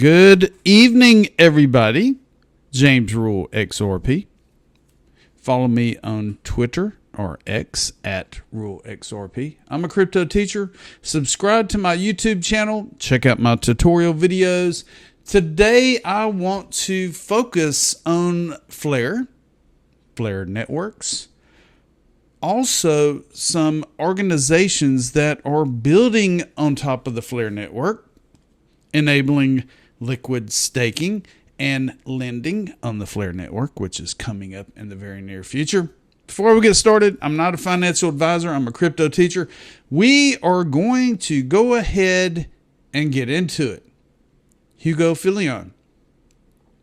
Good evening, everybody. James Rule XRP. Follow me on Twitter or X at RuleXRP. I'm a crypto teacher. Subscribe to my YouTube channel. Check out my tutorial videos. Today, I want to focus on Flare networks. Also, some organizations that are building on top of the Flare network, enabling liquid staking and lending on the Flare network, which is coming up in the very near future. Before we get started, I'm not a financial advisor. I'm a crypto teacher. We are going to go ahead and get into it. Hugo Filion.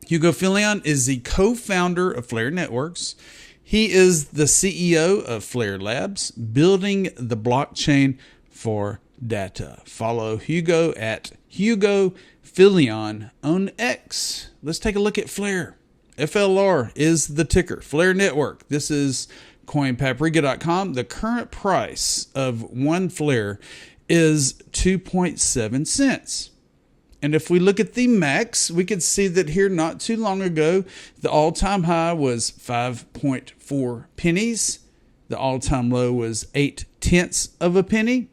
Hugo Filion is the co-founder of Flare Networks. He is the CEO of Flare Labs, building the blockchain for data. Follow Hugo at Hugo Filion on X. Let's take a look at Flare. FLR is the ticker. Flare Network. This is coinpaprika.com. The current price of one Flare is 2.7 cents. And if we look at the max, we can see that here not too long ago, the all-time high was 5.4 pennies. The all-time low was 0.8 of a penny.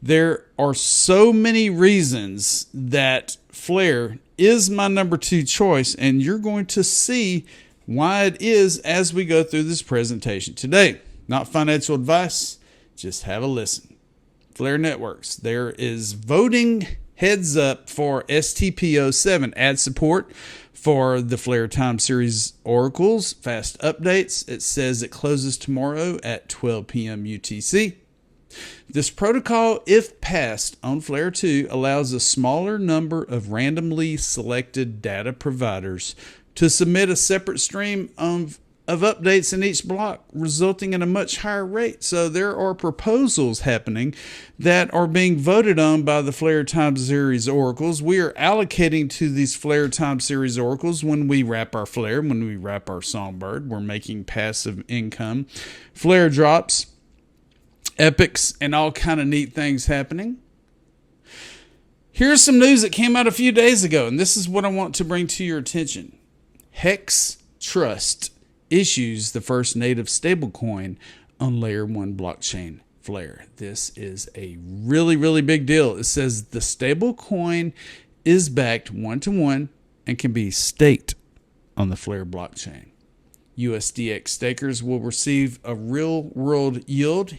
There are so many reasons that Flare is my number 2 choice, and you're going to see why it is as we go through this presentation today. Not financial advice, just have a listen. Flare Networks, there is voting heads up for STP07 ad support for the Flare time series oracles, fast updates. It says it closes tomorrow at 12 p.m. UTC. This protocol, if passed on Flare 2, allows a smaller number of randomly selected data providers to submit a separate stream of updates in each block, resulting in a much higher rate. So there are proposals happening that are being voted on by the Flare time series oracles. We are allocating to these Flare time series oracles when we wrap our Flare, when we wrap our Songbird. We're making passive income. Flare drops, epics, and all kind of neat things happening. Here's some news that came out a few days ago, and this is what I want to bring to your attention. Hex Trust issues the first native stablecoin on Layer 1 blockchain, Flare. This is a really, really big deal. It says the stablecoin is backed 1-to-1 and can be staked on the Flare blockchain. USDX stakers will receive a real-world yield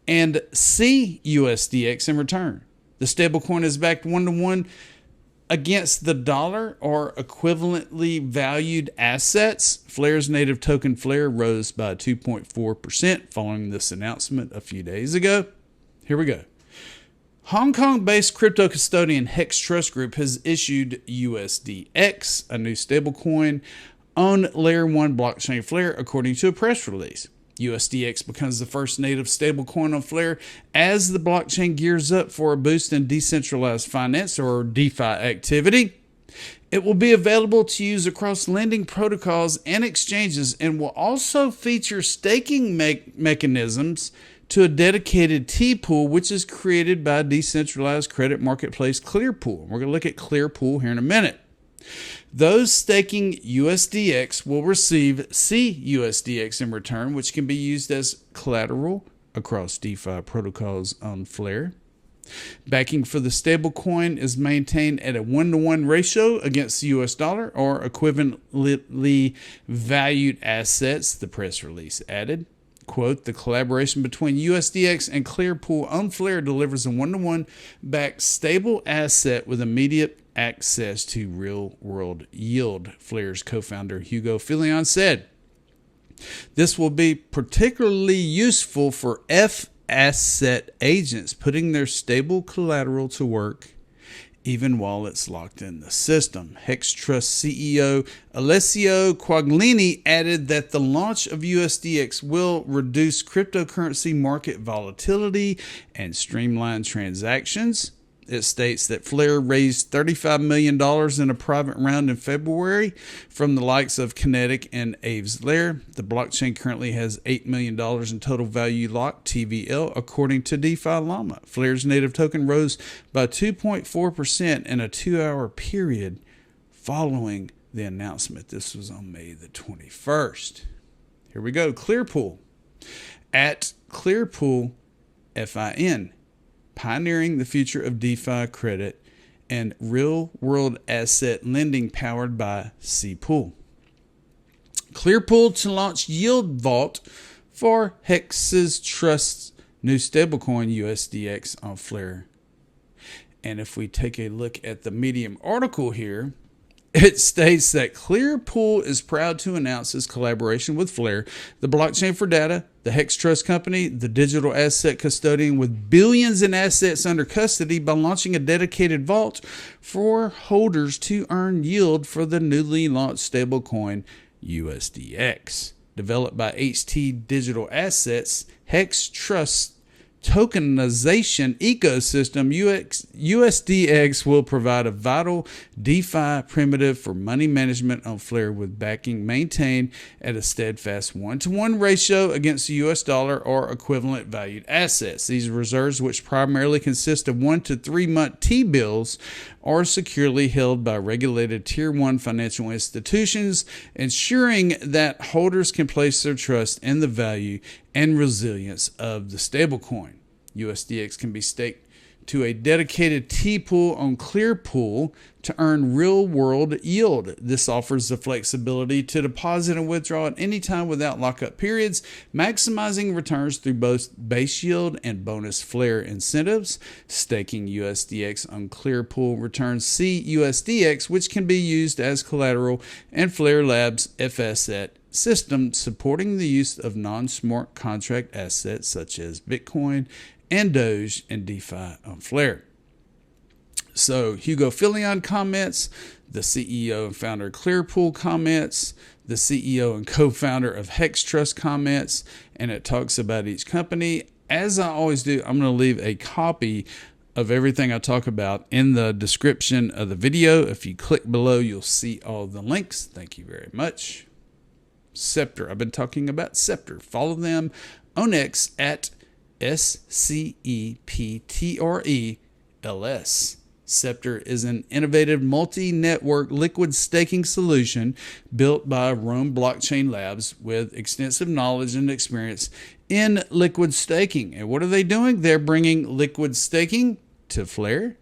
and see USDX in return. The stablecoin is backed 1-to-1 against the dollar or equivalently valued assets. Flare's native token Flare rose by 2.4% following this announcement a few days ago. Here we go. Hong Kong-based crypto custodian Hex Trust Group has issued USDX, a new stablecoin, on Layer 1 blockchain Flare, according to a press release. USDX becomes the first native stablecoin on Flare as the blockchain gears up for a boost in decentralized finance or DeFi activity. It will be available to use across lending protocols and exchanges and will also feature staking mechanisms to a dedicated T-pool, which is created by decentralized credit marketplace Clearpool. We're going to look at Clearpool here in a minute. Those staking USDX will receive CUSDX in return, which can be used as collateral across DeFi protocols on Flare. Backing for the stablecoin is maintained at a 1-to-1 ratio against the US dollar or equivalently valued assets, the press release added. Quote, the collaboration between USDX and Clearpool on Flare delivers a 1-to-1 backed stable asset with immediate access to real-world yield, Flare's co-founder Hugo Filion said. This will be particularly useful for F-asset agents putting their stable collateral to work even while it's locked in the system. Hex Trust CEO Alessio Quaglini added that the launch of USDX will reduce cryptocurrency market volatility and streamline transactions. It states that Flare raised $35 million in a private round in February from the likes of Kinetic and Aves Lair. The blockchain currently has $8 million in total value locked, TVL, according to DeFi Llama. Flare's native token rose by 2.4% in a 2-hour period following the announcement. This was on May the 21st. Here we go. Clearpool. At Clearpool, FIN. Pioneering the future of DeFi credit and real-world asset lending powered by Cpool. Clearpool to launch Yield Vault for Hex's Trust's new stablecoin USDX on Flare. And if we take a look at the Medium article here, it states that Clearpool is proud to announce its collaboration with Flare, the blockchain for data, the Hex Trust company, the digital asset custodian with billions in assets under custody, by launching a dedicated vault for holders to earn yield for the newly launched stablecoin USDX. Developed by HT Digital Assets, Hex Trust tokenization ecosystem, USDX will provide a vital DeFi primitive for money management on Flare, with backing maintained at a steadfast 1-to-1 ratio against the US dollar or equivalent valued assets. These reserves, which primarily consist of 1 to 3 month T-bills, are securely held by regulated Tier 1 financial institutions, ensuring that holders can place their trust in the value and resilience of the stablecoin. USDX can be staked to a dedicated T-pool on Clearpool to earn real-world yield. This offers the flexibility to deposit and withdraw at any time without lockup periods, maximizing returns through both base yield and bonus Flare incentives. Staking USDX on Clearpool returns CUSDX, which can be used as collateral, and Flare Labs FSET system supporting the use of non-smart contract assets such as Bitcoin and Doge and DeFi on Flare. So Hugo Filion comments, the CEO and founder of Clearpool comments, the CEO and co-founder of Hex Trust comments, and it talks about each company. As I always do, I'm going to leave a copy of everything I talk about in the description of the video. If you click below, you'll see all the links. Thank you very much. Scepter. I've been talking about Scepter. Follow them on X at SCEPTRELS. Scepter is an innovative multi-network liquid staking solution built by Rome Blockchain Labs with extensive knowledge and experience in liquid staking. And what are they doing? They're bringing liquid staking to Flare.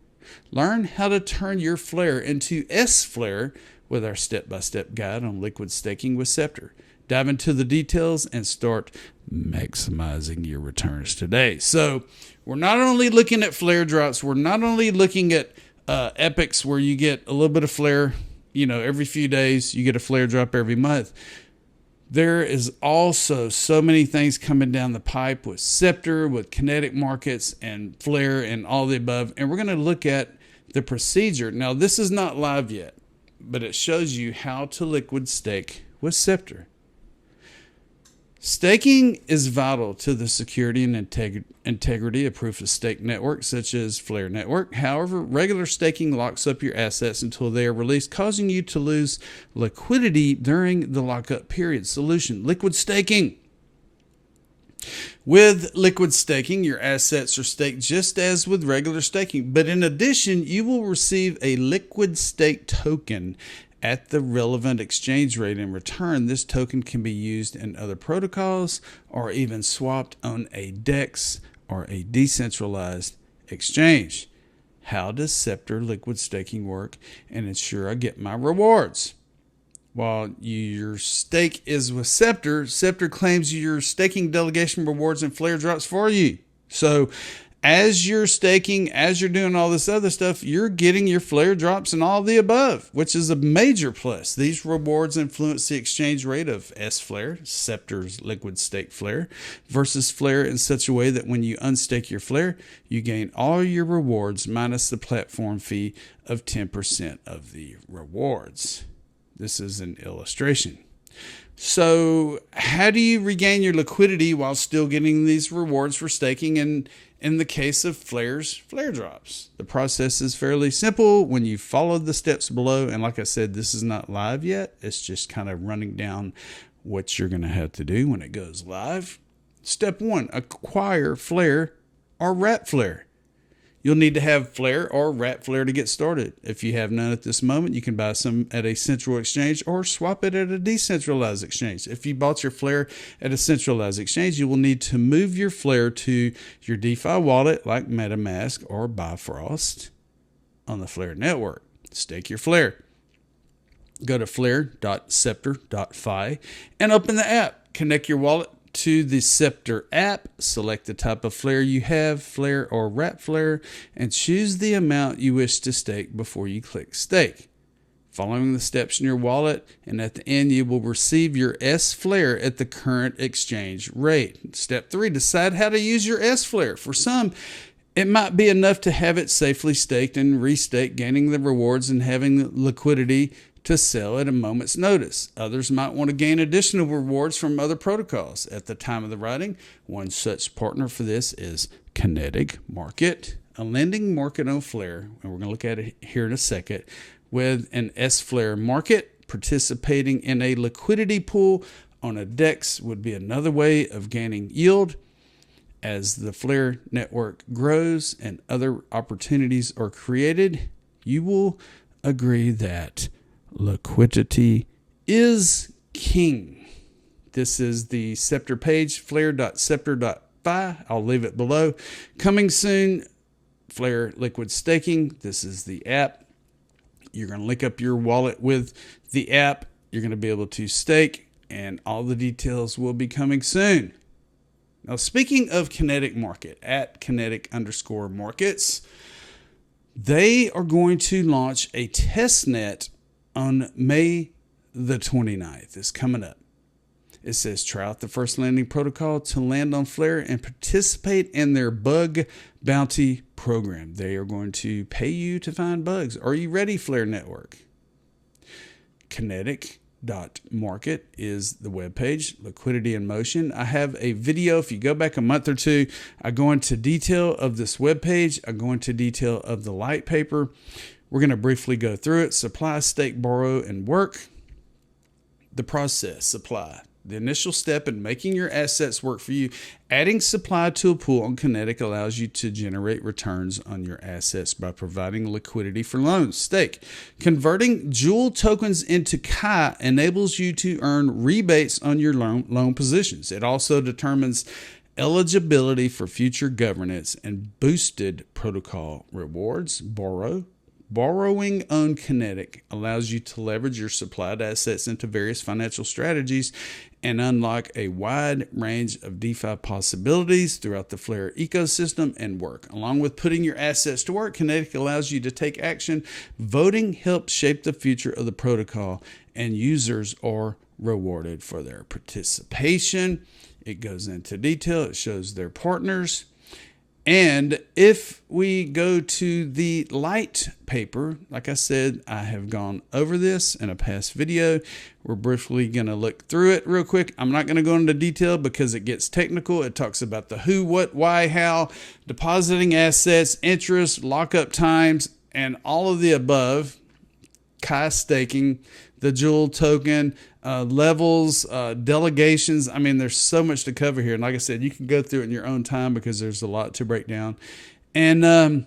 Learn how to turn your Flare into S-Flare with our step-by-step guide on liquid staking with Scepter. Dive into the details and start maximizing your returns today. So we're not only looking at Flare drops, we're not only looking at epics where you get a little bit of Flare, every few days, you get a Flare drop every month. There is also so many things coming down the pipe with Scepter, with Kinetic markets and Flare and all the above. And we're going to look at the procedure. Now, this is not live yet, but it shows you how to liquid stake with Scepter. Staking is vital to the security and integrity of proof-of-stake networks such as Flare Network. However, regular staking locks up your assets until they are released, causing you to lose liquidity during the lockup period. Solution: liquid staking. With liquid staking, your assets are staked just as with regular staking, but in addition, you will receive a liquid stake token at the relevant exchange rate. In return, this token can be used in other protocols or even swapped on a DEX or a decentralized exchange. How does Scepter liquid staking work and ensure I get my rewards? While your stake is with Scepter, Scepter claims your staking delegation rewards and Flare drops for you. So as you're staking, as you're doing all this other stuff, you're getting your Flare drops and all the above, which is a major plus. These rewards influence the exchange rate of S-Flare, Scepter's liquid stake Flare, versus Flare in such a way that when you unstake your Flare, you gain all your rewards minus the platform fee of 10% of the rewards. This is an illustration. So how do you regain your liquidity while still getting these rewards for staking? And in the case of flare drops, the process is fairly simple when you follow the steps below. And like I said, this is not live yet. It's just kind of running down what you're going to have to do when it goes live. Step 1, acquire flare or rat flare. You'll need to have flare or rat flare to get started. If you have none at this moment, you can buy some at a central exchange or swap it at a decentralized exchange. If you bought your flare at a centralized exchange, you will need to move your flare to your DeFi wallet like MetaMask or Bifrost on the Flare network. Stake your flare. Go to flare.scepter.fi and open the app. Connect your wallet to the Scepter app, select the type of flare you have, flare or rat flare, and choose the amount you wish to stake before you click stake. Following the steps in your wallet, and at the end you will receive your S flare at the current exchange rate. Step 3, decide how to use your S flare. For some, it might be enough to have it safely staked and restaked, gaining the rewards and having liquidity to sell at a moment's notice. Others might want to gain additional rewards from other protocols. At the time of the writing, one such partner for this is Kinetic Market, a lending market on Flare, and we're going to look at it here in a second, with an S-Flare market. Participating in a liquidity pool on a DEX would be another way of gaining yield. As the Flare network grows and other opportunities are created, you will agree that liquidity is king. This is the Scepter page, flare.scepter.fi. I'll leave it below. Coming soon, Flare Liquid Staking. This is the app. You're going to link up your wallet with the app. You're going to be able to stake, and all the details will be coming soon. Now, speaking of Kinetic Market, at Kinetic_markets, they are going to launch a testnet on May the 29th. It's coming up. It says try out the first landing protocol to land on Flare and participate in their bug bounty program. They are going to pay you to find bugs. Are you ready, Flare Network? Kinetic.market is the webpage. Liquidity in motion. I have a video. If you go back a month or two, I go into detail of this webpage. I go into detail of the light paper. We're going to briefly go through it. Supply, stake, borrow, and work. The process, supply. The initial step in making your assets work for you. Adding supply to a pool on Kinetic allows you to generate returns on your assets by providing liquidity for loans. Stake. Converting Jewel tokens into Kai enables you to earn rebates on your loan positions. It also determines eligibility for future governance and boosted protocol rewards. Borrow. Borrowing on Kinetic allows you to leverage your supplied assets into various financial strategies and unlock a wide range of DeFi possibilities throughout the Flare ecosystem and work. Along with putting your assets to work, Kinetic allows you to take action. Voting helps shape the future of the protocol, and users are rewarded for their participation. It goes into detail. It shows their partners. And if we go to the light paper, like I said, I have gone over this in a past video. We're briefly going to look through it real quick. I'm not going to go into detail because it gets technical. It talks about the who, what, why, how, depositing assets, interest, lockup times, and all of the above. Kai staking, the Jewel token, levels, delegations. I mean, there's so much to cover here. And like I said, you can go through it in your own time because there's a lot to break down. And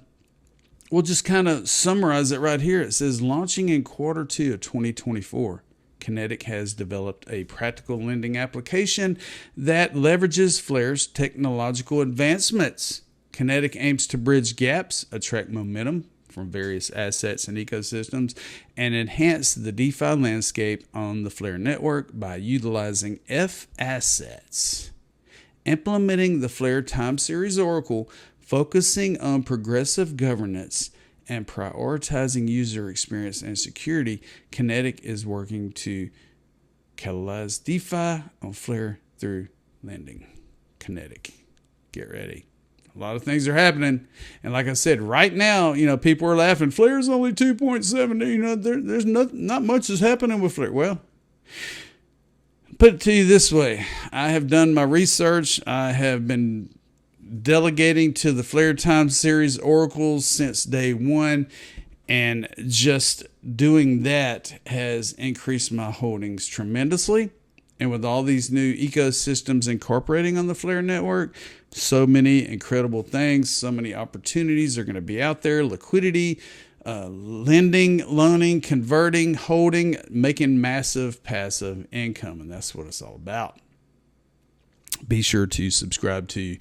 we'll just kind of summarize it right here. It says launching in Q2 of 2024. Kinetic has developed a practical lending application that leverages Flare's technological advancements. Kinetic aims to bridge gaps, attract momentum from various assets and ecosystems, and enhance the DeFi landscape on the Flare network by utilizing F assets. Implementing the Flare time series Oracle, focusing on progressive governance and prioritizing user experience and security, Kinetic is working to catalyze DeFi on Flare through lending. Kinetic, get ready. A lot of things are happening. And like I said, right now, people are laughing. Flare's only 2.7. There's not much is happening with Flare. Well, put it to you this way. I have done my research. I have been delegating to the Flare Time series oracles since day one, and just doing that has increased my holdings tremendously. And with all these new ecosystems incorporating on the Flare network, so many incredible things, so many opportunities are going to be out there. Liquidity, lending, loaning, converting, holding, making massive passive income. And that's what it's all about. Be sure to subscribe to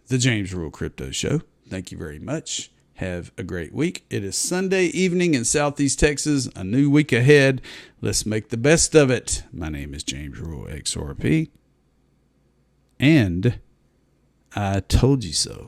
the James Rule Crypto Show. Thank you very much. Have a great week. It is Sunday evening in Southeast Texas. A new week ahead. Let's make the best of it. My name is James Rule XRP. And I told you so.